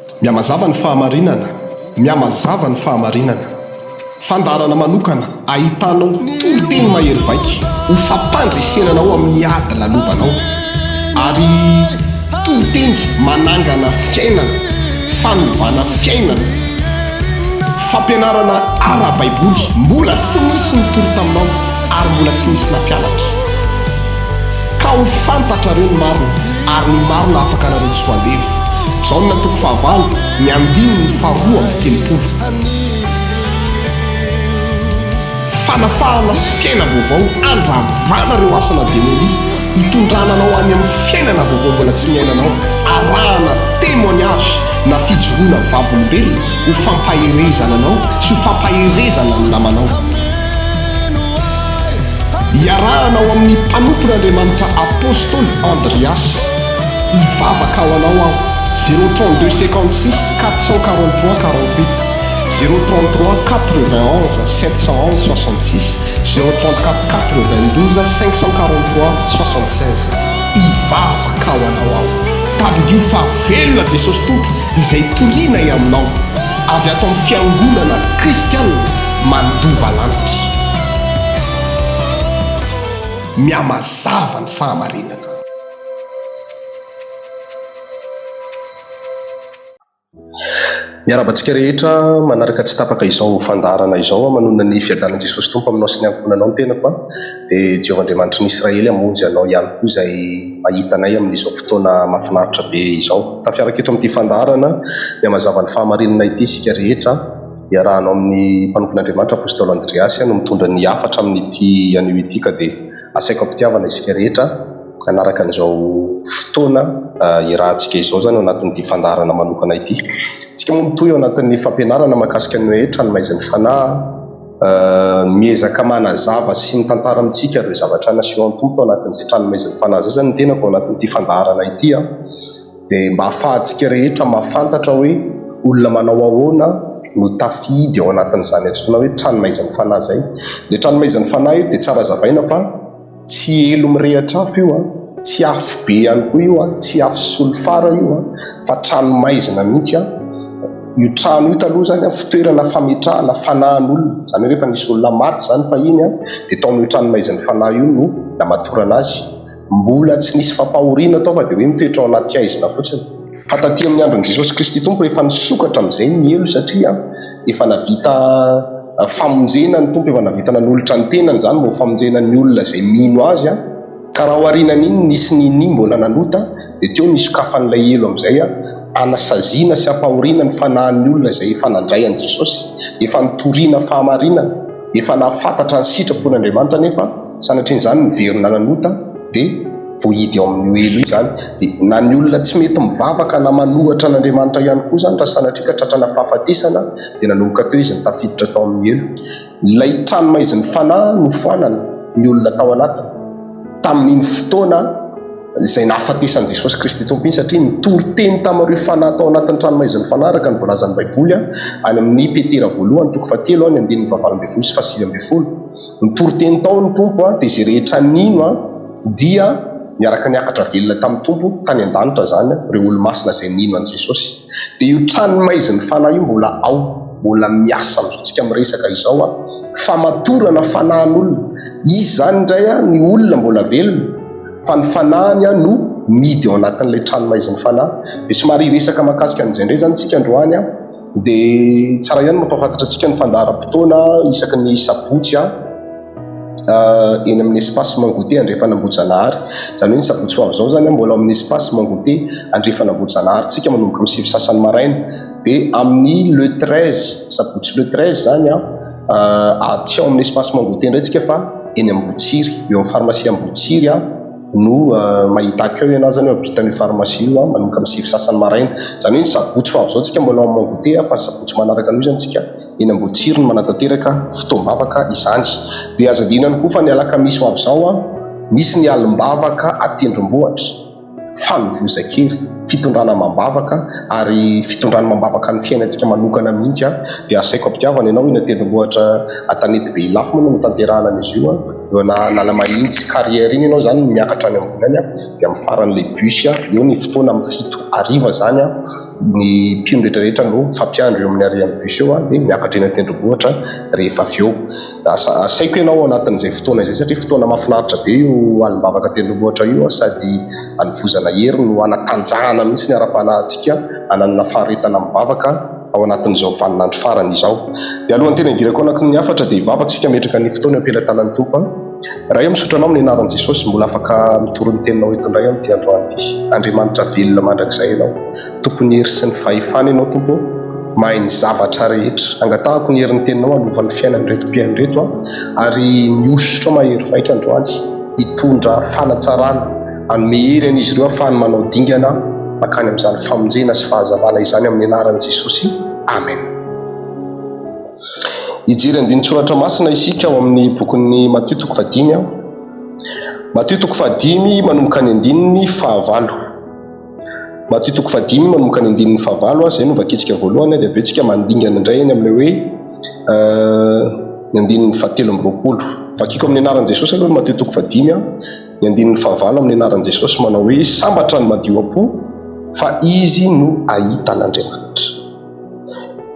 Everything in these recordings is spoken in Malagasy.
Miamazava ny fahamarinana, miamazava ny fahamarinana. Fandarana manokana ahitanao toro-teny mahery vaika ho fampandresenanao amin'ny ady lalovanao, ary toro-teny manangana fiainana, fanovana fiainana, fampianarana ara-baiboly. Mbola tsy nisy ny toro taminao ary mbola tsy nisy nampianatra, ka ho fantatra reo ny marina ary ny marina afaka nareo tsy hoandevy. Jaona toko fahavalo ny andiny ny faharoa amby telopolo. Fanafahana sy fiaina vaovao andravana reo asana demonia, hitondrananao any amin'ny fiainana vaovao mbola tsy niainanao, arahana témoignage na fijoroana vavolombelona ho fampaherezana anao sy ho fampaherezana ny namanao. Iarahanao amin'ny mpanompon'Andriamanitra apôstôly Andrias, hivavaka ao anao aho. 032 56 443 48 033 91 711 66 034 92 543 76. Hivavaka ao anao aho. Tadio fa velona Jesosy Tompo izay torianay aminao avy ato amin'ny fiangonana kristianina mandova lanitra. Miamazava ny fahamarinana. Miarabantsika rehetra manaraka tsy tapaka izao fandarana izao manonona ny fiadanan'i Jesosy Tompo aminao sy ny ankonanao ny tenako dia Jehovahandriamanitra ny Israely hamonjy anao ihany koa izay mahitanay amin'izao fotoana mahafinaritra be izao. Tafiaraka eto amin'ity fandarana miamazava ny fahamarinana ity isika rehetra, iarahanao amin'ny mpanompon'Andriamanitra apôstôly Andriasy no mitondra ny afatra amin'ity anio ity, ka dia asaiko ampitiavana isika rehetra anaraka an'izao fotoana iarahantsika izao zany ao anatin'ity fandarana manokana ity. Tsika moa mitoy ao anatin'ny fampianarana mahakasika ny hoe tranomaizan'ny fanahy, miezaka manazava sy ny tantara amintsika ireo zavatra naseho an'ny Tompo ao anatin'izay tranomaizan'ny fanahy zay zany ny tenako ao anatin'ity fandarana ity, dia mba ahafahantsika rehetra mahafantatra hoe olona manao ahoana no tafidy ao anatin'izany antsoina hoe tranomaizan'ny fanahy zay. Ilay tranomaizan'ny fanahy io dia tsara zavaina fa tsy elo mirehatra afo io, tsy afo be ihany koa io, tsy afo solofara io, fa tranomaizana mihitsy. Io trano io taloha zany fitoerana fametrahana fanahin'olona, zany rehefa nisy olona maty zany fa iny dia taon'io tranomaizan'ny fanahy io no namatorana azy. Mbola tsy nisy fampahoriana tao fa dia hoe mitoetra ao anaty aizina fotsiny. Fa taty amin'ny andron'i Jesosy Kristy Tompo efa nisokatra amin'izay ny elo, satria efa navita famonjena ny Tompo, efa navita nanolotra ny tenany zany mba ho famonjena ny olona izay mino azy. Ka raha ho arinan'iny nisy nini mbola nanota dia teo nisokafan'ilay elo amin'izay anasaziana sy ampahoriana ny fanahin'ny olona izay efa nandray an'i Jesosy, efa nitoriana fahamarinana, efa nahafantatra ny sitrapon'Andriamanitra, nefa sanatrian'izany niverina nanota dia voahidy ao amin'ny elo io zany. Dia na ny olona tsy mety mivavaka na manohatra an'Andriamanitra ihany koa zany raha sanatria ka tratrana fahafatesana dia nanomboka teo izy nitafiditra tao amin'ny elo. Ilay tranomaizan'ny fanahy no foanana ny olona tao anatiny tamin'iny fotoana izay nahafatesan'i Jesosy Kristy Tompo iny, satria nitory-teny tamin'ireo fanahy tao anatin'ny tranomaizan'ny fanahy araka ny voalazan'ny Baiboly any amin'ny Petera 1:7 ny andininy 9 sy 7. Nitory-teny tao ny Tompo dia izay rehetra nino dia niaraka niakatra velona tamin'ny Tompo tany an-danitra zany ireo olo-masina izay nino an'i Jesosy. Dia io tranomaizan'ny fanahy io mbola ao, mbola miasa amin'izao miresaka izao, famatorana fanahin'olona. Izy zany indray ny olona mbola velona, fa ny fanahiny no midy ao anatin'ilay tranomaizan'ny fanahy. Dia somary resaka mahakasika an'izay indray zany tsika androany, dia tsara ihany mampahafantatra antsika ny fandaharam-potoana isaky ny sabotsy eny amin'ny espasy mangote andrefanam-bojanahary. Zany hoe ny sabotsy ho avy izao zany mbola amin'ny espasy mangote andrefanam-bojanahary tsika manomboka amin'ny sivy sasany maraina. Dia amin'ny le 13 sabotsy le 13 zany aty ao amin'ny espasy mangote indray tsika fa eny Ambotsiry, eo amin'ny farmasia Ambotsiry no mahita akeo ianao zany abitan'io farmasia io manomboka amin'ny sivy sasany maraina. Zany hoe ny sabotsy ho avy izao tsika mbola amin'ny mangote, fa sabotsy manaraka an'io zany tsika eny Ambotsiry no manatanteraka fotoam-bavaka izany. Dia azo adinany koa fa ny alakamisy ho avy izao misy ny alim-bavaka atendrombohatra, fanovozan-kery, fitondrana mambavaka ary fitondrana mambavaka ny fiainantsika manokana mihitsy. Dia asaiko ampitiavana ianao iny atendrombohatra Atanety be ilafo moa no tanterahana an'izy io eo nala mahitsy carrière iny ianao zany miakatra any ambony any dia mifaran'ilay bus eo ny fotoana amin'ny 7 ariva zany ny mpino rehetrarehetra no fampiandro eo amin'ny arian'ny bus eo dia miakatra eny an-tendrombohitra rehefa avy eo. Asaiko ianao anatin'izay fotoana izay satria fotoana mahafinaritra be io alimbavaka tendrombohitra io sady anovozana hery no anatanjahana mihitsy ny ara-panahintsika ananana faharetana mivavaka ao anatin'izao vaninandro farany izao. Dia alohan'ny tena idirako anaky ny afatra dia hivavaka isika metraka ny fotoana ampelantanan'ny tompo. Raha io misaotra anao amin'ny anaran'i Jesosy, mbola afaka mitoro ny teninao eto indray amin'ity androany ity. Andriamanitra velona mandrakizay ianao, tompony hery sy ny fahefana ianao tompo, mahay ny zavatra rehetra. Angatahako ny herin'ny teninao hanovany fiainany reto mpiaino reto ary miositra mahery vaika androany, hitondra fanatsarana, hanome hery an'izy ireo ahafahany manao dingana makany amin'izany famonjena sy fahazavana izany amin'ny anaran'i Jesosy. Amen. Ijery andinin-tsoratra masina isika ao amin'ny bokin'ny Matthieu 5. Matthieu 5 manomboka ny andininy 9. Matthieu 5 manomboka ny andininy 9 izay no vakitsika voalohany dia avetsika mandingana indray eny amin'ilay hoe ny andininy 17. Vakiko amin'ny anaran'i Jesosy aloha Matthieu 5 ny andininy 9 amin'ny anaran'i Jesosy manao hoe sambatra ny madio am-po fa izy no ahitan'Andriamanitra.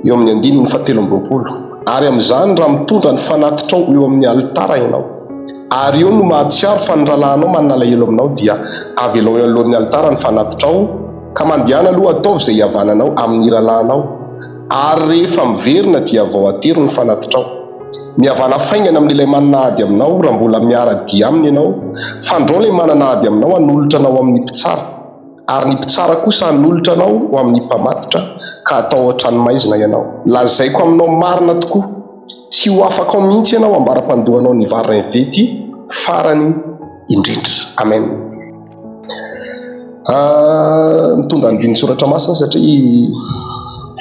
Eo amin'ny andininy 17. Ary amin'izany raha mitondra ny fanatitrao eo amin'ny alitara ianao, ary eo no mahatsiaro fa ny rahalahinao manana alahelo aminao dia avy elo alohan'ny alitara ny fanatitrao ka mandehana aloha ataovy izay havananao amin'ny rahalahinao, ary rehefa miverina dia vao atero ny fanatitrao. Mihavana faingana amin'ilay manana ady aminao raha mbola miara-dia aminy ianao, fa andreo ilay manana ady aminao hanolotra anao amin'ny mpitsara, ary ny mpitsara kosa hanolotra anao ho amin'ny mpamatotra ka atao an-tranomaizina ianao. Lazaiko aminao marina tokoa, tsy ho afaka ao mihitsy ianao ambara-pandohanao ny varina vety farany indrindra. Amen. Mitondra andinin-tsoratra masina satria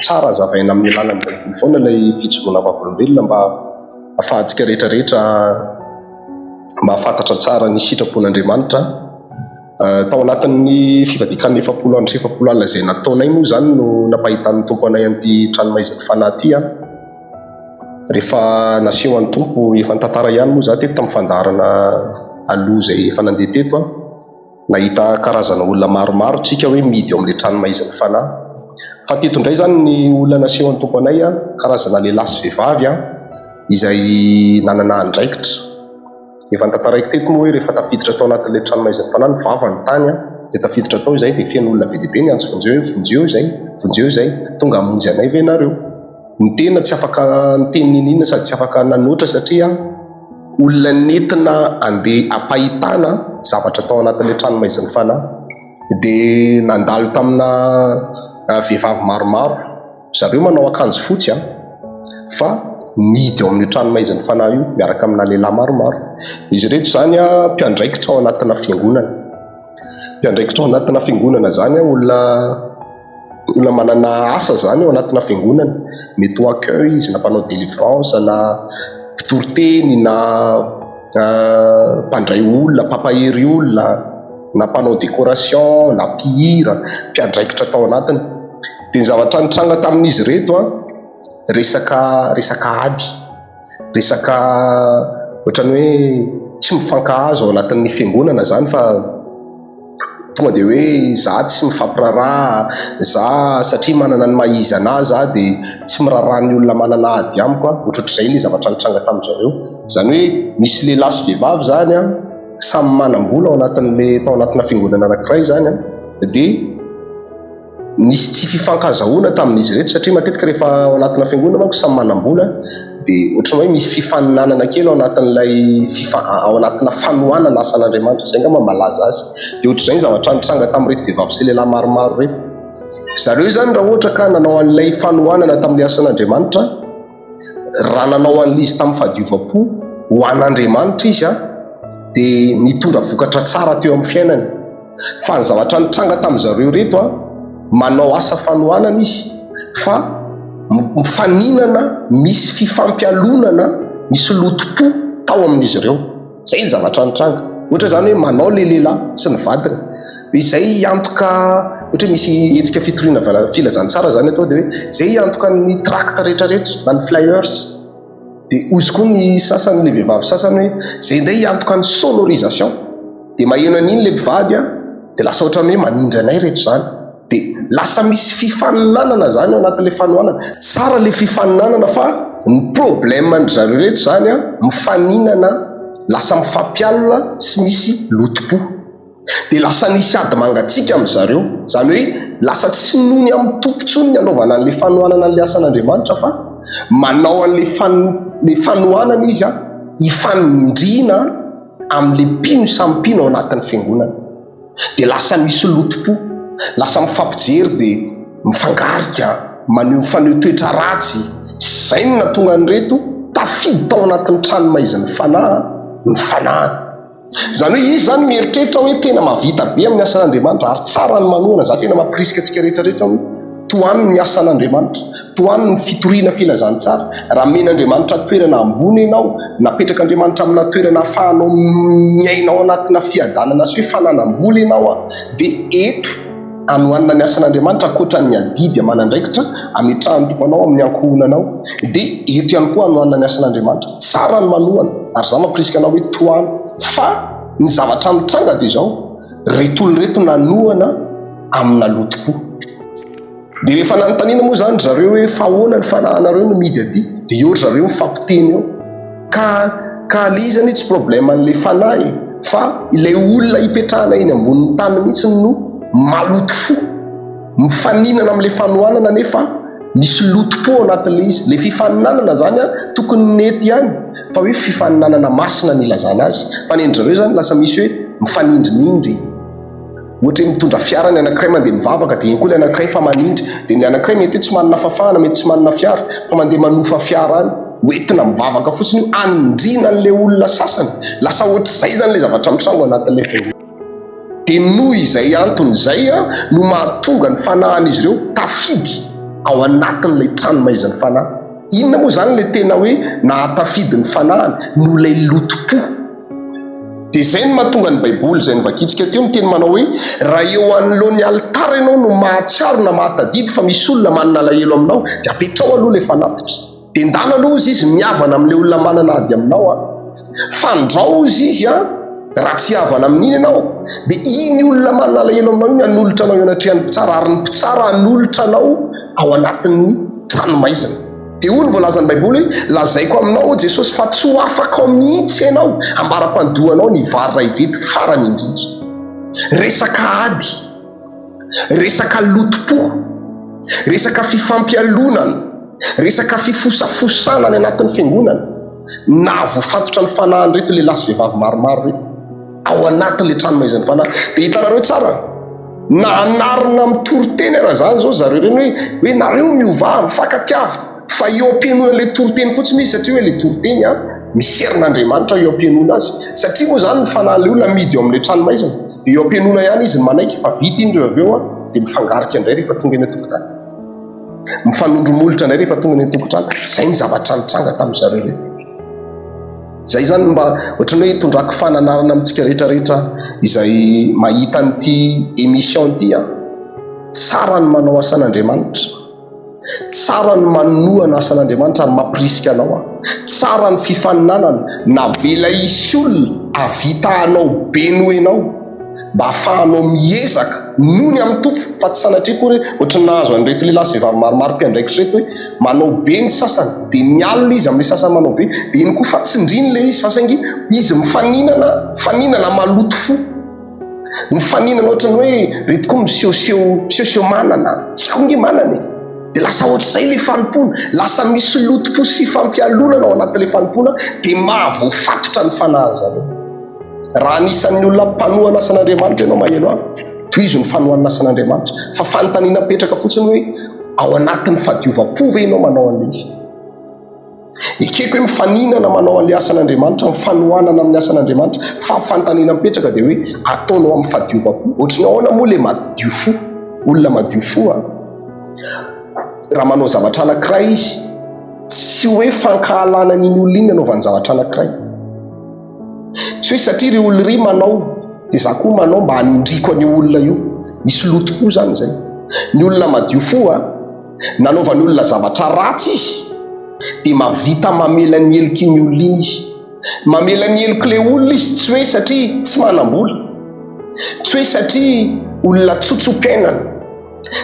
tsara zavaina amin'ny alalan'ny Baiboly foana ilay fijoroana vavolombelona mba ahafahantsika rehetrarehetra mba hafantatra tsara ny sitrapon'Andriamanitra. Tao anatin'ny fivadikan'ny 70 andro sy 70 alina izay nataonay moa izany no nampahitan'ny tompo anay an'ity tranomaizina fanahy ity. Rehefa naseho an'ny tompo efa nitantara ihany moa izaho teto tamin'ny fandaharana aloha izay efa nandeha teto nahita karazana olona maromaro tsika hoe midy eo amin'ilay tranomaizina fanahy. Fa teto indray izany ny olona naseho an'ny tompo anay karazana lehilahy sy vehivavy izay nanana andraikitra. Efa nitantaraiko teto moa hoe rehefa tafiditra tao anatin'ilay tranomaizina fanahy ny vava ny tany dia tafiditra tao izay dia feno olona be dia be ny antso vonjeo izay tonga hamonjy anay ve nareo. Ny tena tsy afaka niteny ninina sady tsy afaka nanoatra satria olona nentina andeha ampahitana zavatra tao anatin'ilay tranomaizina fanahy dia nandalo tamina vehivavy maromaro, zareo manao akanjo fotsy fa midy ao amin'ny tranomaizina fanahy io miaraka amina lehilahy maromaro. Izy reto izany mpiandraikitra ao anatina fiangonana. Mpiandraikitra ao anatina fiangonana zany olona manana asa zany ao anatina fiangonana, mety ho accueil izy na mpanao délivrance na mpitoroteny na mpandray olona, mpampahery olona na mpanao décoration na mpihira, mpiandraikitra tao anatiny. Dia ny zavatra nitranga tamin'izy reto resaka ady, resaka ohatrany hoe tsy mifankahazo ao anatin'ny fiangonana zany, fa tonga dia hoe za tsy mifampiraraha, za satria manana ny mahizy anazy dia tsy miraraha ny olona manana ady amiko ohatrohatr'izay ilay zavatra nitranga tamin'izareo. Zany hoe misy lehilahy sy vehivavy zany samy manam-bola tao anatina fiangonana anankiray zany dia nisy tsy fifankazahoana tamin'izy reto satria matetika rehefa ao anatina fiangonana manko samy manam-bola dia ohatrany hoe misy fifaninanana kely ao anatina fanohanana asan'Andriamanitra, izay angamba malaza azy. Dia ohatr'izay ny zavatra nitranga tamin'ireto vehivavy sy lehilahy maromaro reto. Zareo zany raha ohatra ka nanao an'ilay fanohanana tamin'ilay asan'Andriamanitra, raha nanao an'ilay izy tamin'ny fahadiova-po ho an'Andriamanitra izy dia nitondra vokatra tsara teo amin'ny fiainany. Fa ny zavatra nitranga tamin'izareo reto manao asa fanohanana izy fa mifaninana, misy fifampialonana, misy lotom-po tao amin'izy ireo. Zay ny zavatra nitranga. Ohatra zany hoe manao le lehilahy sy ny vadiny izay antoka, ohatra misy hetsika fitoriana filazantsara zany atao dia hoe zay antoka ny tracte rehetrarehetra na ny flyers. Dia ozy koa ny sasany le vehivavy sasany hoe zay indray antoka ny sonorisation. Dia maheno an'iny le mpivady dia lasa ohatrany hoe manindry anay reto zany. dia lasa misy fifaninanana zany ao anatin'ilay fanohanana. Tsara ilay fifaninanana fa ny problème ny zareo reto zany a mifaninana lasa mifampialina sy misy lotom-po, dia lasa nisy ady mangatsiaka amin'zareo, zany hoe lasa tsy nony amin'ny tompontsony ny anaovana an'ilay fanohanana n'ilay asan'Andriamanitra fa manao an'ilay fanohanana izy a hifanindriana amin'ilay mpino samy mpino ao anatin'ny fiangonana, dia lasa misy lotom-po, lasa mifampijery dia mifangarika, maneho faneho toetra ratsy. Zay no natonga an'ireto tafidy tao anatin'ny tranomaizan'ny fanahy ny fanahiny. Zany hoe izy zany mieritreritra hoe tena mahavita be amin'ny asan'Andriamanitra ary tsara ny manohana. Za tena mampirisika antsika rehetrarehetra hoe toany ny asan'Andriamanitra, toany ny fitoriana filazantsara. Raha men'Andriamanitra toerana ambony ianao, napetraka Andriamanitra amina toerana ahafahanao miainao anatina fiadanana sy hoe fananam-bola ianao a, dia eto anohanina ny asan'Andriamanitra ankoatra ny adidy amanandraikitra ametrahany tompanao amin'ny ankohonanao, dia eto ihany koa anohanina ny asan'Andriamanitra. Tsara ny manohana ary za mampirisika anao hoe toany. Fa ny zavatra mitranga dia zao, reto olona reto nanohana amina lotom-po. Dia rehefa nanontaniana moa zany zareo hoe fa ahoana ny fanahinareo no midy ady, dia eo zareo mifampiteny eo ka alizany tsy problème an'ilay fanahy fa ilay olona hipetrahana eny ambonin'ny tany mihitsy no maloto fo, mifaninana amin'ilay fanohanana nefa misy lotom-po anatin'ilay izy. Ilay fifaninanana zany a tokony nety ihany, fa hoe fifaninanana masina ny ilazana azy. Fa ny endry zareo zany lasa misy hoe mifanindrinindry, ohatra hoe mitondra fiara ny anankiray mandeha mivavaka, dia iny koa ilay anankiray fa manindry, dia ny anankiray mety tsy manana fafana, mety tsy manana fiara fa mandeha manofa fiara any, hoentina mivavaka fotsiny anindrina an'ilay olona sasany. Lasa ohatr'izay zany ilay zavatra mitrango anatin'ilay fiangonana. Dia noho izay antony izay a no mahatonga ny fanahin'izy ireo tafidy ao anatin'ilay tranomaizan'ny fanahy. Inona moa zany ilay tena hoe nahatafidy ny fanahiny no ilay lotom-po. Dia izay no mahatonga ny baiboly izay nivakitsika teo miteny manao hoe raha eo anoloan'ny alitara ianao no mahatsiaro na mahatadidy fa misy olona manana alahelo aminao, dia apetrao aloha ilay fanatitra, dia ndana aloha izy miavana amin'ilay olona manana ady aminao a. Fandrao izy a raha tsy havana amin'iny ianao, dia iny olona manana alahelo aminao iny hanolotra anao anatrehany mpitsara, ary ny mpitsara hanolotra anao ao anatin'ny tranomaizana. Dia hoy ny voalazan'ny baiboly hoe lazaiko aminao Jesosy fa tsy ho afaka ao mihitsy ianao ambara-pandohanao ny vary ray vety farany indrindra. Resaka ady, resaka lotom-po, resaka fifampialonana, resaka fifosafosana ny anatin'ny fiangonana na voafatotra ny fanahiny reto ilay lahy sy vehivavy maromaro reto ao anatin'ilay tranomaizan'ny fanahy. Dia hitanareo tsara, na anarina mitoriteny raha zany zao zareo reny hoe nareo miova mifankatiava, fa eo am-pianona ilay toriteny fotsiny izy, satria hoe ilay toriteny a misy herin'Andriamanitra eo am-pianona azy. Satria moa zany ny fanahin'ilay olona midy eo amin'ilay tranomaizana, dia eo am-pianona ihany izy ny manaiky, fa vita iny reo avy eo a dia mifangarika indray rehefa tonga eny an-tokotany, mifanondromolotra indray rehefa tonga eny an-tokotany. Zay ny zavatra nitranga tamin'izareo reto. Zay zany mba ohatrany hoe tondrako fananarana amintsika rehetrarehetra izay mahita an'ity émission ity a. Tsara ny manao asan'Andriamanitra, tsara ny manohana asan'Andriamanitra ary mampirisika anao a. Tsara ny fifaninanana, navela isy olona avitahanao be noho ianao mba ahafahanao miezaka noho ny amin'ny tompo, fa tsy sanatria koa hoe ohatrany nahazo an'ireto lehilahy sy vehivavy maromaro mpiandraikitra reto hoe manao be ny sasany dia mialina izy amin'ilay sasany manao be, dia iny koa fa tsindriny ilay izy fa saingy izy mifaninana maloto fo, mifaninana ohatrany hoe reto koa misehoseho manana, tsy konge manana e. Dia lasa ohatr'izay ilay fanompona, lasa misy lotom-po sy fampialonana ao anatin'ilay fanompona, dia mahavoafatotra ny fanahy zareo. Raha anisan'ny olona mpanohana asan'Andriamanitra ianao maheno ahy, toy izy ny fanohanana asan'Andriamanitra, fa fanontaniana petraka fotsiny hoe ao anatin'ny fahadiovam-po ve ianao manao an'ilay izy. Ekeko hoe mifaninana manao an'ilay asan'Andriamanitra, mifanohanana amin'ny asan'Andriamanitra, fa fanontaniana mipetraka dia hoe ataonao amin'ny fahadiovam-po. Ohatrany ahoana moa ilay madio fo, olona madio fo a. Raha manao zavatra anankiray izy, tsy hoe fankahalana n'iny olona iny anaovany zavatra anankiray, tsy hoe satria ry olona ry manao dia za koa manao mba hanindriko an'io olona io. Misy lotom-po zany zay. Ny olona madio fo a, nanaovany olona zavatra ratsy izy dia mahavita mamela ny heloka iny olona iny izy, mamela ny heloka ilay olona izy, tsy hoe satria tsy manam-bola, tsy hoe satria olona tsotsopenana,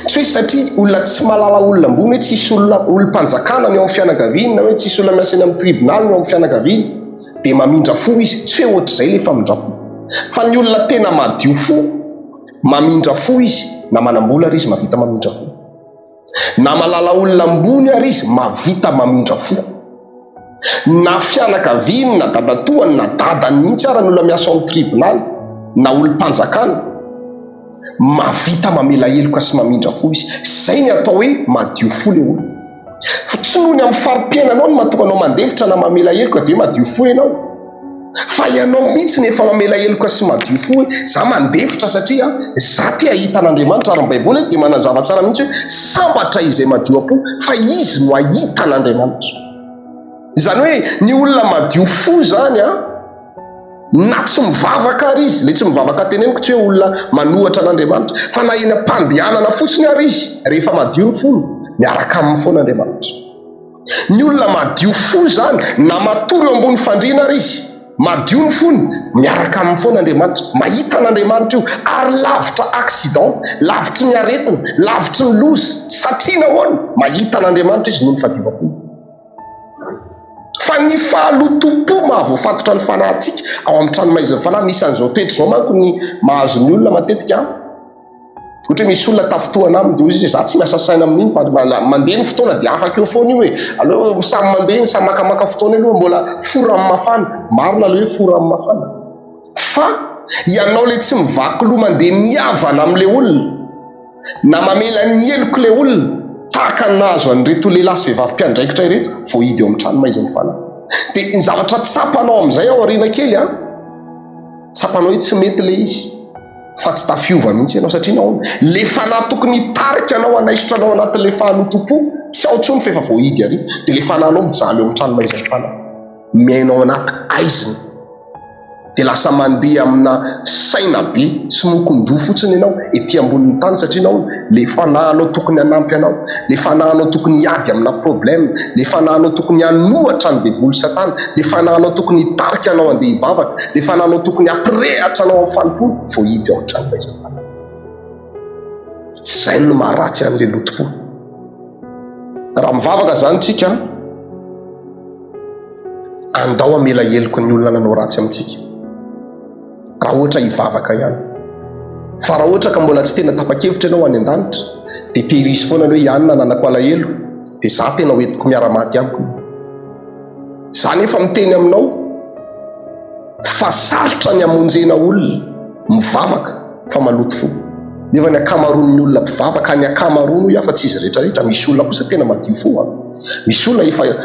tsy hoe satria olona tsy malala olona ambony hoe tsisy olom-panjakana ny ao amin'ny fianakaviany na hoe tsisy olona miasa eny amin'ny tribunal ny ao amin'ny fianakaviany dia mamindra fo izy. Tsy hoe ohatr'izay ilay famindrapo, fa ny olona tena madio fo mamindra fo izy, na manam-bola ary izy mavita mamindra fo, na malala olona ambony ary izy mavita mamindra fo, na fianakaviany na dadatoany na dadany mihitsy ary ny olona miasa ao amin'ny tribunal na olom-panjakana mavita mamela heloka sy mamindra fo izy. Zay ny atao hoe madio fo le olo. Tsy noho ny amin'ny farim-piainanao no mahatonga anao mandevitra na mamela heloka dia madio fo ianao, fa ianao mihitsy nefa mamela heloka sy madio fo hoe za mandevitra satria za te ahita an'Andriamanitra. Ary ny baiboly dia manazava tsara mihitsy hoe sambatra izay madio apo fa izy no ahita an'Andriamanitra. Izany hoe ny olona madio fo zany na tsy mivavaka ary izy, le tsy mivavaka teneniko tsy hoe olona manohatra an'Andriamanitra, fa na eny am-pandehanana fotsiny ary izy rehefa madio ny fony miaraka amin'ny foan'Andriamanitra. Ny olona madio fo zany na matory eo ambony fandriana ary izy madio ny fony miaraka amin'ny foan'Andriamanitra, mahita an'Andriamanitra io ary lavitra accident, lavitry ny aretina, lavitry ny loza satria nahoana mahita an'Andriamanitra izy noho ny fahadiovam-po. Fa ny fahalotom-po mahavoafatotra ny fanahintsika ao amin'ny tranomaizina fanahy. Misy an'izao toetra izao manko ny mahazo ny olona matetika. Ohatra misy olona tafotoana aminy dia izy za tsy miasa saina amin'iny fa mandeha ny fotoana dia afaka eo foana io hoe aleo samy mandeha samy makamaka fotoana aloha mbola fora amin'ny mafana. Marina le hoe fora amin'ny mafana, fa ianao le tsy mivaky loha mandeha miavana amin'le olona na mamela ny heloko le olona tahaka nazo an'ireto lehilahy sy vehivavy mpiandraikitra ireto voahidy eo amin'ny tranomaizina fanahy. Dia ny zavatra tsapanao amin'izay ao aoriana kely tsapanao hoe tsy mety le izy, fa tsy tafiova mihitsy ianao satria nahoana le fanahy tokony hitarika anao hanaisitra anao anatin'le fahalotom-po tsy ao intsony fa efa voahidy ary. Dia le fanahinao mijaly eo amin'ny tranomaizina fanahy miainao anaty aizina, dia lasa mandeha amina saina be sy mokon-do fotsiny ianao ety ambonin'ny tany satria nahoana le fanahinao tokony hanampy anao, le fanahinao tokony hiady amina problème, le fanahinao tokony hanohatra ny devoly satana, le fanahinao tokony hitarika anao andeha hivavaka, le fanahinao tokony hampirehatra anao amin'ny fanompolo voahidy ao amin'ny tranomaizina fanahy. Zay no maharatsy an'le lotom-po. Raha mivavaka zany tsika andao amela heloko ny olona nanao ratsy amintsika raha ohatra hivavaka ihany. Fa raha ohatra ka mbola tsy tena tapa-kevitra ianao any an-danitra dia tehirisy foana hoe ihany nananako alahelo dia za tena hoentiko miara-maty amiko. Za nefa miteny aminao fa sarotra ny hamonjena olona mivavaka fa maloto fo. Nefa ny akamaroan'ny olona mpivavaka ny akamaroany ho fa tsy izy rehetrarehetra. Misy olona kosa tena madio fo misy olona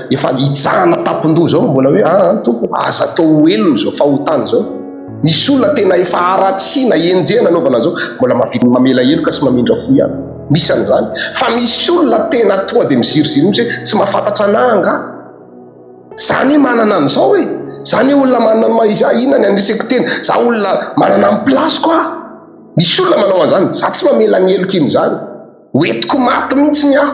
efa hijahana tapon-doha zao mbola hoe tompo aza atao elony zao fahotany zao. Misy olona tena efa aratsiana enjena anaovana zao mbola mavita mamela heloka sy mamindra fo ihany. Misy an'izany. Fa misy olona tena tonga dia miziriziry mihitsy hoe tsy mahafantatra ananga zany manana an'izao hoe zany olona manana inona ny andreseko tena za olona manana amin'ny plasiko misy olona manao an'izany. Za tsy mamela ny heloka iny zany hoentiko maty mihitsy ny aho.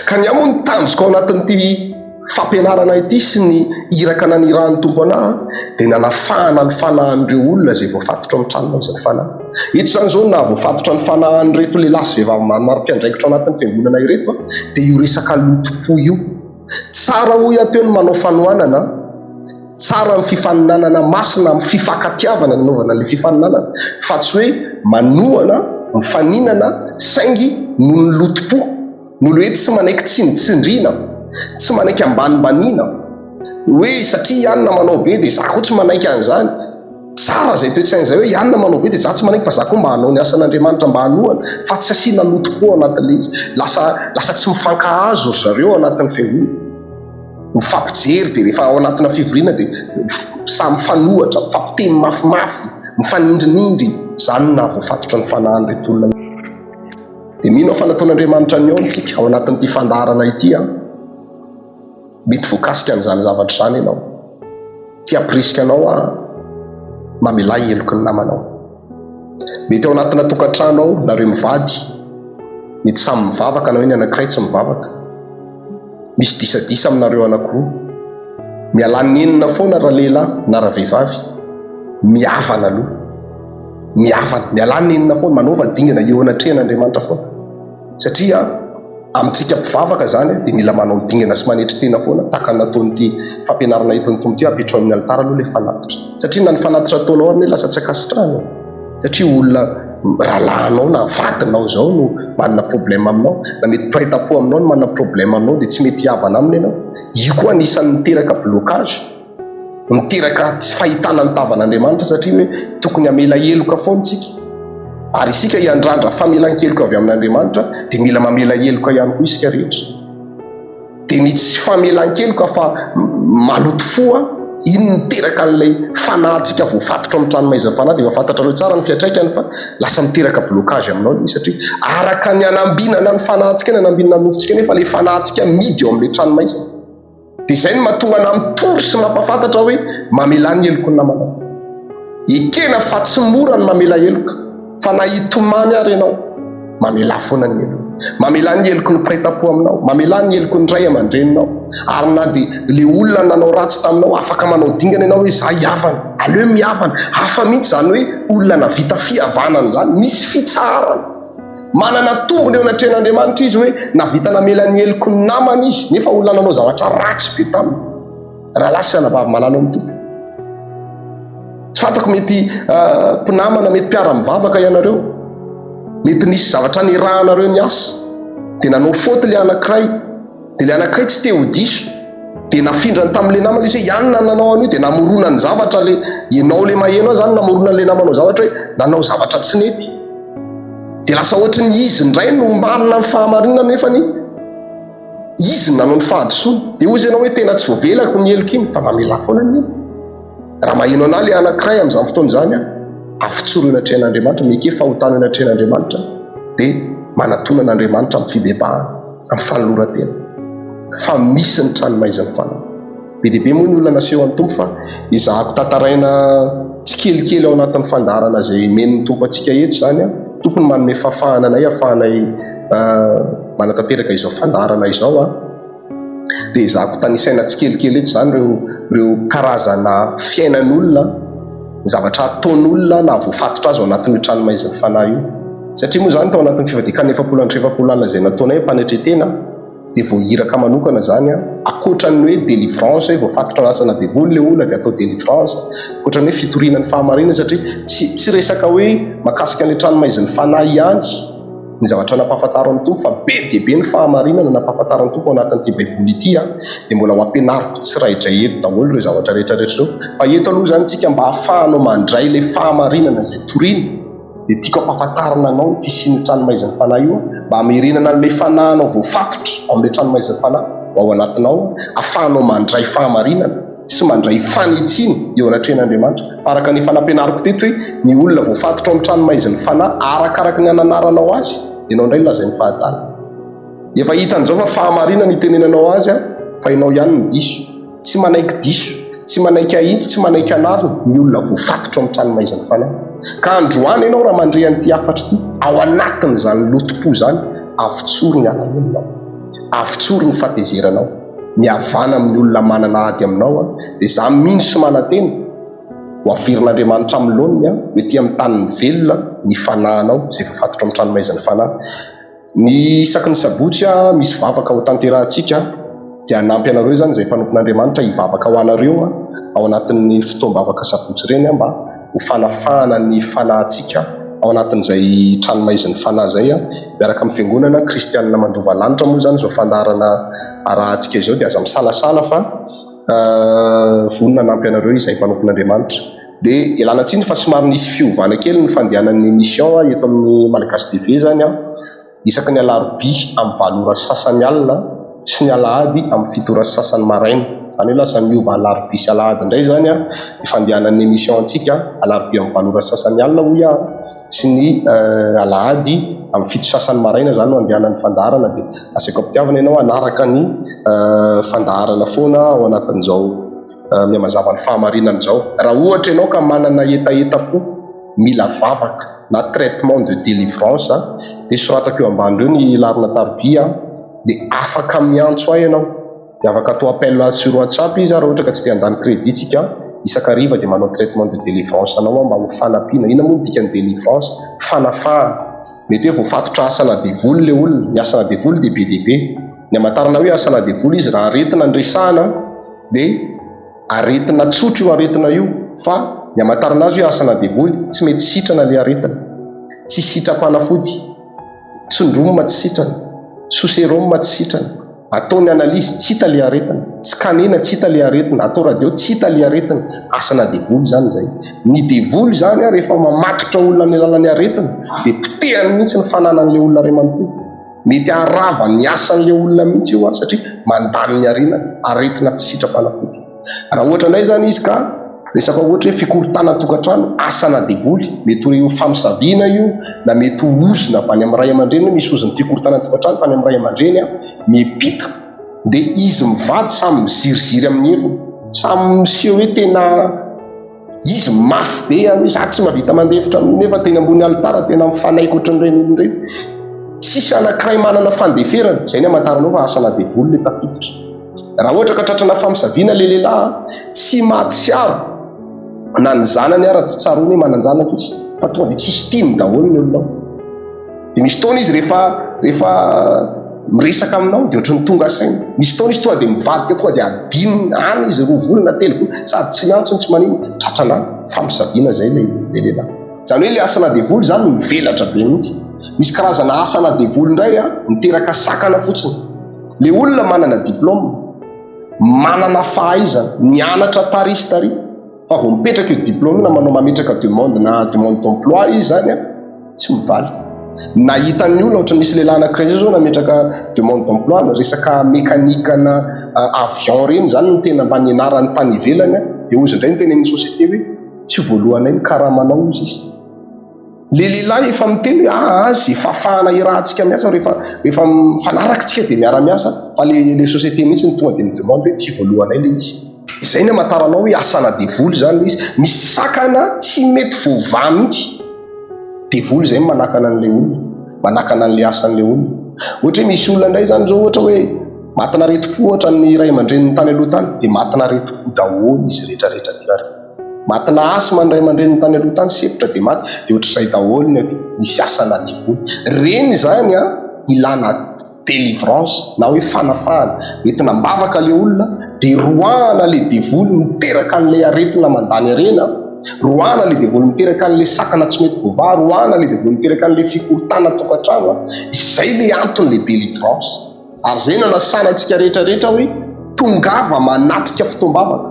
Ka ny aho ny tanjoko ao anatin'ity fampianarana ity sy ny iraka nanirahan'ny tompo anahy dia nanafahana ny fanahin'ireo olona zay voafatotra amin'ny tranomaizina fanahy. Eto zany zao na voafatotra ny fanahin'ireto lehilahy sy vehivavy maromaro mpiandraikitra ao anatin'ny fiangonana ireto dia io resaka lotom-po io tsara ho ateo ny manao fanohanana, tsara ny fifaninanana masina amin'ny fifankatiavana nanaovana le fifaninanana, fa tsy hoe manohana mifaninana saingy noho ny lotom-po. N'olo hoe tsy manaiky tsindrina, tsy manaiky ambanimbanina hoe satria ihanina manao be dia za koa tsy manaiky an'izany. Tsara zay toe-tsain'izay hoe ihanina manao be dia za tsy manaiky fa za koa mba hanao ny asan'Andriamanitra mba hanohana, fa tsy asiana lotom-po anatin'le izy. Lasa tsy mifankahazo ry zareo ao anatin'ny fiangonana, mifampijery dia rehefa ao anatina fivoriana dia samy fanohatra, mifampiteny mafimafy, mifanindrinindry. Zany na voafatotra ny fanahin'ireto olona. Dia mino fa nataon'Andriamanitra ny ao ntsika ao anatin'ity fandaharana ity mety voakasika an'izany zavatra izany ianao, ty hampirisika anao mamelay heloky ny namanao. Mety ao anatina tokantrano ao nareo mivady, mety samy mivavaka na hoe ny anankiray tsy mivavaka, misy disadisa aminareo anankiroa, mialany enina foana raha lehilahy na raha vehivavy, miavana aloha, miavana mialany enina foana, manao vadingana eo anatrehan'Andriamanitra foana. satria amintsika mpivavaka zany dia mila manao dingana sy manetry tena foana tahaka nataonyity fampianarana hitony tombo ty apetrao amin'ny alitara aloha le fanatitra satria na ny fanatitra ataonao ary lasa tsy akasitrahana satria olona rahalahinao na vadinao zao no manana problème aminao na mety mpiray-tam-po aminao no manana problème aminao dia tsy mety havana aminy ianao io koa anisan'ny miteraka blocage miteraka tsy fahitana ny tavan'Andriamanitra satria hoe tokony hamela heloka foana tsika ary isika hiandrandra famelan-keloka avy amin'Andriamanitra dia mila mamela heloka ihany koa isika rehetra dia ny tsy famelan-keloka fa maloto foa iny miteraka an'ilay fanahintsika voafatotro amin'ny tranomaizina fanahy dia efa fantatrareo tsara ny fiatraikany fa lasa miteraka blocage aminao izy satria araka ny anambinana ny fanahintsika ny anambinana nofontsika nefa ilay fanahintsika midy eo amin'ilay tranomaizina dia izay no mahatonga na mitory sy mampafantatra hoe mamela ny heloko ny namanao ekena fa tsy mora ny mamela heloka fa na hitomany ary ianao mamela foana ny heloko mamela ny heloko ny mpiray-tam-po aminao mamela ny heloko ny ray aman-dreninao ary na dia le olona nanao ratsy taminao afaka manao dingana ianao hoe za hiavana aleo mihavana hafa mihitsy zany hoe olona navita fihavanana zany misy fitsarana manana tombony eo anatrehan'Andriamanitra izy hoe navita namela ny heloko ny namany izy nefa olona nanao zavatra ratsy be taminy raha lasa nabavy malala amin'ny tompo tsy fantako mety mpinamana mety mpiara-mivavaka ianareo mety nisy zavatra nirahanareo ny asa dia nanao faute le anankiray dia le anankiray tsy te ho diso dia nafindrany tamin'le namana izy hoe ianona nanao an'io dia namorona ny zavatra le ianao le maheno zany namorona le namanao zavatra hoe nanao zavatra tsy nety dia lasa ohatra ny izy ndray no marina ny fahamarinana nefa ny izy nanao ny fahadisoana dia ozy ianao hoe tena tsy voavelako ny heloko iny fa mamela foana ny elo raha maheno ana le anankiray amin'izany fotoana izany afitsoro eny atrehan'Andriamanitra meke fahotana eny atrehan'Andriamanitra dia manatona an'Andriamanitra amin'ny fibebahana amin'ny fanolorantena fa misy ny tranomaiziny fanahy be dia be moa ny olona naseho an'ny tompo fa izahako tantaraina tsy kelikely ao anatin'ny fandarana izay men'ny tompo antsika eto zany tompony manome fahafahana anay ahafahanay manatanteraka izao fandarana izao dia izahako tanisaina tsy kelikely eto zany reo karazana fiainan'olona zavatra ataon'olona na voafatotra azy ao anatin'ny tranomaiziny fanahy io satria moa zany tao anatin'ny fivadikana 7 alina izay nataonay mpanetretena dia voahiraka manokana zany akoatran'ny hoe délivrance hoe voafatotra rasana devoly le olona dia atao délivrance akoatran'ny hoe fitoriana ny fahamarina satria tsy resaka hoe makasika an'ilay tranomaiziny fanahy ihany ny zavatra napahafantaro amin'ny tompo fa be dia be ny fahamarinana napahafantaro amin'ny tompo ao anatin'ity baiboly ity dia mbola ho ampianariko tsy raidray eto daholo ireo zavatra rehetrarehetra reo fa eto aloha zany tsika mba hahafahanao mandray ilay fahamarinana izay toriana dia tiako ampahafantarana anao ny fisian'ny tranomaiziny fanahy io mba hamerenana n'ilay fanahinao voafatotra ao amin'ilay tranomaiziny fanahy ao anatinao ahafahanao mandray fahamarinana sy mandray fanitsiny eo anatrehan'Andriamanitra fa araka ny fanampianariko teto hoe ny olona voafatotra ao amin'ny tranomaiziny fanahy arakaraka ny ananaranao azy ianao indray lazay ny fahatana efa hitan'izao fa fahamarinana itenenanao azy fa ianao ihany ny diso tsy manaiky diso tsy manaiky ahitsy tsy manaiky anarina ny olona voafatotra ao amin'ny tranomaiziny fanahy ka androany ianao raha mandre an'ity afatra ity ao anatin'izany lotom-po zany avitsoro ny alaheninao avitsoro ny fahatezeranao mihavana amin'ny olona manana ady aminao dia za mino sy manantena ho averin'Andriamanitra amin'ny laoniny mety amin'ny taniny velona ny fanahinao izay voafatotra amin'ny tranomaiziny fanahy ny isaky ny sabotsy misy vavaka ho tanterahantsika dia hanampy anareo zany izay mpanompon'Andriamanitra hivavaka ho anareo ao anatin'ny fotoam-bavaka sabotsy ireny mba ho fanafahana ny fanahintsika ao anatin'izay tranomaiziny fanahy zay miaraka amin'ny fiangonana kristianina mandova lanitra moa zany zao fandarana arahantsika izao dia aza misalasala fa vonina nampy anareo izay mpanompon'Andriamanitra dia ilana tsiny fa somary nisy fiovana kely ny fandehanan'ny émission eto amin'ny Malagasy TV zany isaky ny alarobia amin'ny 7 ora sasany alina sy ny alahady amin'ny 7 ora sasany maraina zany hoe lasa miova alarobia sy alahady indray zany ny fandehanan'ny émission antsika alarobia amin'ny 7 ora sasany alina hoy sy ny alahady amin'ny 7 sasany maraina zany no andehanan'ny fandarana dia asaiko ampitiavana ianao anaraka ny fandarana foana ao anatin'izao mihamazava ny fahamarinana izao raha ohatra ianao ka manana etaeta-po mila vavaka na traitement de délivrance dia soratako eo ambany reo ny larina tarobia dia afaka miantso ahy ianao dia afaka atao appel sur WhatsApp izy raha ohatra ka tsy te handany crédit tsika isakariva dia manao traitement de délivrance anao mba ho fanampiana ina moa dikany délivrance fanafahana mety hoe voafatotra asana devoly le olona, ny asana devoly dia be dia be. Ny hamantarana hoe asana devoly izy raha aretina ny resahana dia aretina tsotra io aretina io, fa ny hamantarana azy hoe asana devoly tsy mety sitrana le aretina, tsy sitram-panafody, tsondromma tsy sitrana, soseromma tsy sitrana, ataony analizy tsy hita le aretina, skanena tsy hita le aretina, atao radio tsy hita le aretina. Asana devoly zany zay. Ny devoly zany rehefa mamatotra olona amin'ny alalan'ny aretina dia potehany mihitsy ny fananan'le olona ray manontolo. Mety harava ny asan'le olona mihitsy io satria mandany ny aretina tsy sitram-panafody. Raha ohatra indray zany izy ka resaka ohatra hoe fikorotana tokantrano, asana devoly, mety ho famisaviana io na mety ho ozina avy any amin'ny ray aman-dreny, misy oziny fikorotana tokantrano tany amin'ny ray aman-dreny miepita dia izy mivady samy miziriziry amin'ny heviny, samy miseho hoe tena izy mafy be hoe za tsy mahavita mandefitra nefa teny ambony alitara tena mifanaiko ohatran'ireny olon'ireny. Tsisy anankiray manana fandeferana. Zay ny hamantaranao fa asana devoly le tafiditra. Raha ohatra ka tratrana famisaviana le lehilahy tsy mahatsiaro na ny zanany ara tsy tsaroany hoe manan-janaka izy, fa tonga dia tsisy tiny daholo ny olonao. Dia misy taona izy rehefa miresaka aminao dia ohatran'ny tonga saina. Misy taona izy tonga dia mivadika, tonga dia adiny any izy roa voly na telo voly, sady tsy miantsony tsy manino, tratrana famisaviana zay le lehilahy. Zany hoe le asana devoly zany mivelatra be mihitsy. Misy karazana asana devoly indray miteraka sakana fotsiny. Le olona manana diplôme, manana fahaizana, nianatra tarisy tary, fa vao mipetraka io diplôme na manao mametraka demande na demande d'emploi izy zany tsy mivaly. Nahitan'ny olona ohatra misy lehilahy anankiray zao nametraka demande d'emploi resaka mécanique na avion reny zany ny tena mba nianarany tany ivelany dia ozy indray ny tena ny société hoe tsy voalohanay ny karamanao izy. Le lehilahy efa miteny hoe azy efa afahana irahantsika miasa rehefa mifanarakantsika dia miara-miasa, fa le société mihitsy ny tonga dia midemande hoe tsy voalohanay le izy. Izay ny hamantaranao hoe asana devoly zany le izy. Misy sakana tsy mety voavaha mihitsy. Devoly zay manakana an'le olona, manakana an'le asan'le olona. Ohatra hoe misy olona indray zany zao ohatra hoe matina retim-po ohatra ny ray aman-drenin'ny tany aloha tany dia matina retim-po daholo izy rehetrarehetra tiary. Matina asma ny ray aman-drenin'ny tany aloha tany sepitra dia maty dia ohatr'izay daholo ny aty misy asana devoly. Reny zany ilana délivrance na hoe fanafahana. Mety nambavaka le olona dia roahana le devoly miteraka an'ilay aretina mandany arena, roahana le devoly miteraka an'le sakana tsy mety voavaha, roahana le devoly miteraka an'le fikorotana tokantrano. Izay le anton'le délivrance. Ary zay nanasana antsika rehetrarehetra hoe tongava manatrika fitombavaka,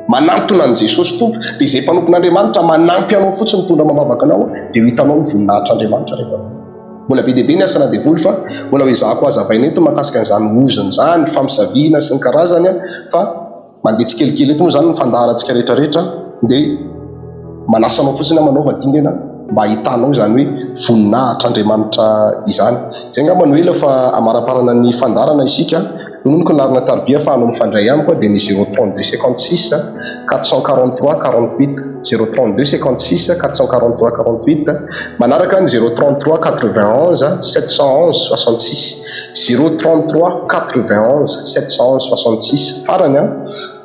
manantona an' Jesosy Tompo. Dia izay mpanompon'Andriamanitra manampy anao fotsiny mitondra mamavaka anao dia ho hitanao ny voninahitr'Andriamanitra rehefa avy. Mbola be dia be ny asana devoly fa mbola hoe zahako hazavaina eto mahakasika an'izany oziny zany, famisaviana sy ny karazany, fa mandeha tsikelikely eto moa zany ny fandaharantsika rehetrarehetra dia manasanao fotsiny manaova dingana mba hitanao zany hoe voninahitr'Andriamanitra izany. Zay angamba no ela fa amaraparana ny fandarana isika. Tononoko ny larina tarbia fa hanao mifandray amiko dia ny 032 56 443 48 032 56 443 48, manaraka ny 033 91 711 66 033 91 711 66, farany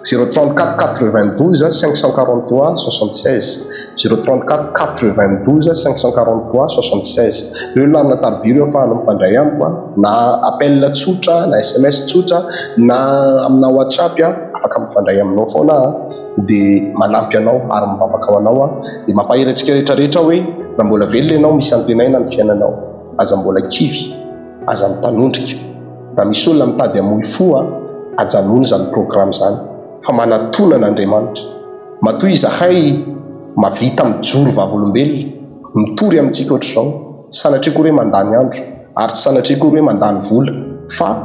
034 92 543 76 034 92 543 76. Ireo larina tarbia ireo fa hanao mifandray amiko na appel tsotra na SMS tsotra na amina WhatsApp afaka mifandray aminao foana dia manampy anao ary mivavaka ho anao dia mampahery antsika rehetrarehetra hoe na mbola velona ianao misy antenaina ny fiainanao, aza mbola kivy, aza mitanondrika. Raha misy olona mitady hamoy fo ajanony zany programme zany, fa manatonan'Andriamanitra. Matoy izahay mavita mijoro vavolombelona mitory amintsika ohatr'izao, tsy sanatria koa hoe mandany andro ary tsy sanatria koa hoe mandany vola, fa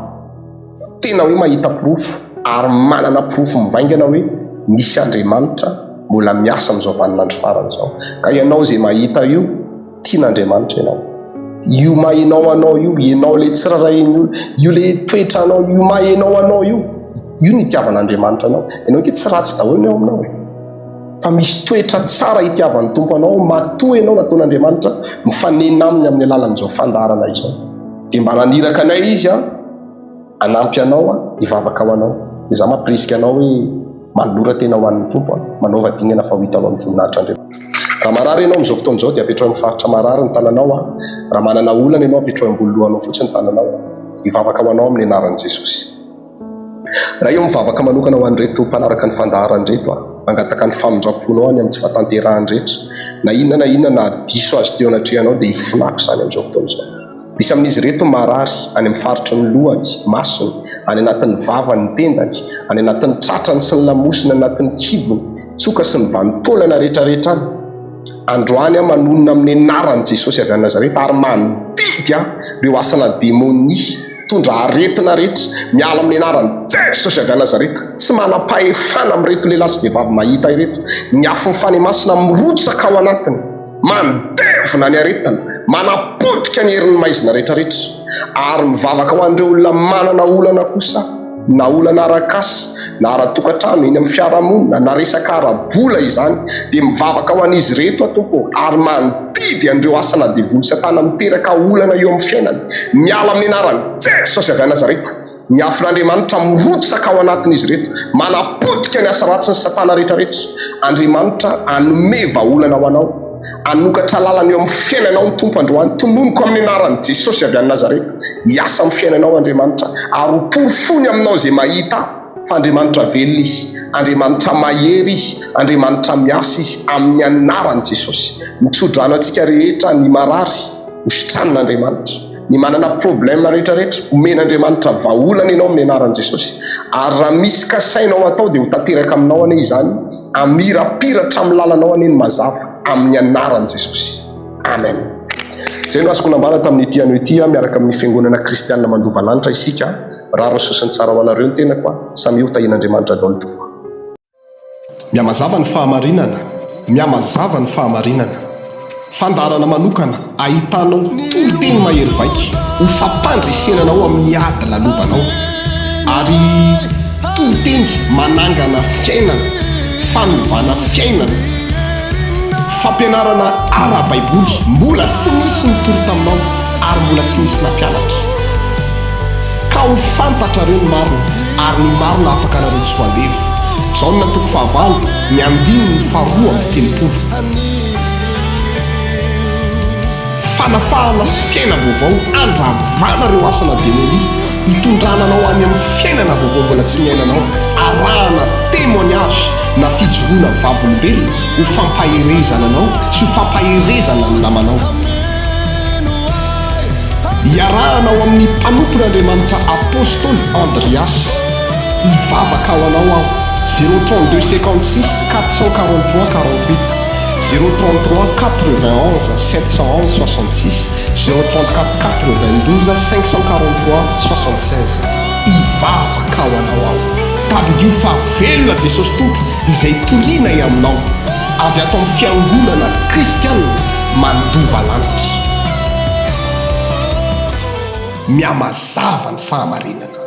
tena hoe mahita pirofo ary manana pirofo mivaingana hoe misy Andriamanitra mbola miasa amin'izao vaninandro farany izao. Ka ianao izay mahita io, tian'Andriamanitra ianao. Io mahainao anao io, ianao ilay tsirarainy io ilay toetra anao, io mahainao anao io ny itiavan'Andriamanitra anao. Ianao ke tsy ratsy daholo ny ao aminao fa misy toetra tsara itiavan'ny Tompo anao, matoa ianao nataon'Andriamanitra mifanena aminy amin'ny alalan'izao fandarana izao. Dia mba naniraka anay izy anampy anao hivavaka ho anao. Dia za mampirisika anao hoe manolora tena ho an'ny Tompo, manaova dingana fa ho hitanao ny voninahitr'Andriamanitra. raha marary ianao amin'izao fotoana izao dia apetrao amin'ny faritra marary ny tananao a. Raha manana olana ianao apetrao ambolohanao fotsiny ny tananao hivavaka ho anao amin'ny anaran'i Jesosy. Raha eo mivavaka manokana ho an'ireto mpanaraka ny fandaharany reto mangataka ny famonjam-ponao any amin'ny tsy fahatanterahany rehetra na inona na diso azy teo anatrehanao dia hifonako izany amin'izao fotoana izao. Misy amin'izy reto marary any amin'ny faritry ny lohany, masony, any anatin'ny vavany, ny tendany, any anatin'ny tratrany sy ny lamosiny, anatin'ny kibony, tsoka sy ny vanitaolana rehetrarehetra any. Androany manonona amin'ny anaran'i Jesosy avy any Nazareta ary mandidy ireo asana demonia tondra aretina rehetra miala amin'ny anaran'i Jesosy avy any Nazareta. Tsy manam-pahefana amin'ireto lehilahy sy vehivavy mahita ireto. Ny afon'ny fanimasina mirotsaka ao anatiny, mandevona ny aretina, manapotika ny herin'ny maizina rehetrarehetra ary mivavaka ho an'ireo olona manana olana kosa, na olana arak'asa na ara-tokantrano eny amin'ny fiarahamonina na resaka ara-bola izany dia mivavaka ho an'izy reto Tompo ary mandidy an'ireo asana devoly Satana miteraka olana eo amin'ny fiainany miala amin'ny anaran'i Jesosy avy any Nazareta. Ny afon'Andriamanitra mirotsaka ao anatin'izy reto, manapotika ny asa ratsy ny Satana rehetrarehetra. Andriamanitra anome vahaolana ho anao, anokatra lalana eo amin'ny fiainanao ny Tompo androany, tononoko amin'ny anaran'i Jesosy avy any Nazareta. Hiasa amin'ny fiainanao Andriamanitra ary ho porofony aminao izay mahita fa Andriamanitra velona izy, Andriamanitra mahery izy, Andriamanitra miasa izy amin'ny anaran'i Jesosy. Mitsodrano antsika rehetra ny marary hositranon'Andriamanitra, ny manana problème rehetrarehetra omen'Andriamanitra vahaolana ianao amin'ny anaran'i Jesosy. Ary raha misy kasainao atao dia ho tanteraka aminao anie izany, amirapiratra amin'ny lalanao anie ny mazava amin'ny anaran'i Jesosy. Amen. Izay no azoko nambara tamin'ity ano ity miaraka amin'ny fiangonana kristianina mandova lanitra isika. Raro sosiny tsara ho anareo ny tenako samy ho tahin'Andriamanitra daholo tokoa. Miamazava ny fahamarinana, miamazava ny fahamarinana. Fandarana manokana ahitanao toro-teny mahery vaika ho fampandresenanao amin'ny ady lalovanao ary toro-teny manangana fiainana, fanovana fiainana, fampianarana ara-baiboly mbola tsy nisy nitoro taminao ary mbola tsy nisy nampianatra. Ka ho fantatra ireo ny marina ary ny marina afaka nareo tsy ho andevo. Jaona 9:5-10. Fanafahana sy fiaina vaovao andravana ireo asana demonia, hitondrananao any amin'ny fiainana vaovao mbola tsy niainanao, arahana témoignage na fijoroana vavolombelona ho fampaherezana anao sy ho fampaherezana ny namanao. Iarahanao amin'ny mpanompon'Andriamanitra apôstôly Andreas, hivavaka ao anao aho 032 56 443 48 033 91 711 66 034 92 543 76. Hivavaka ao anao aho. Tadio fa velona Jesosy Tompo izay toriana aminao avy ato amin'ny fiangonana kristianina mandova lanitra. Miamazava ny fahamarinana.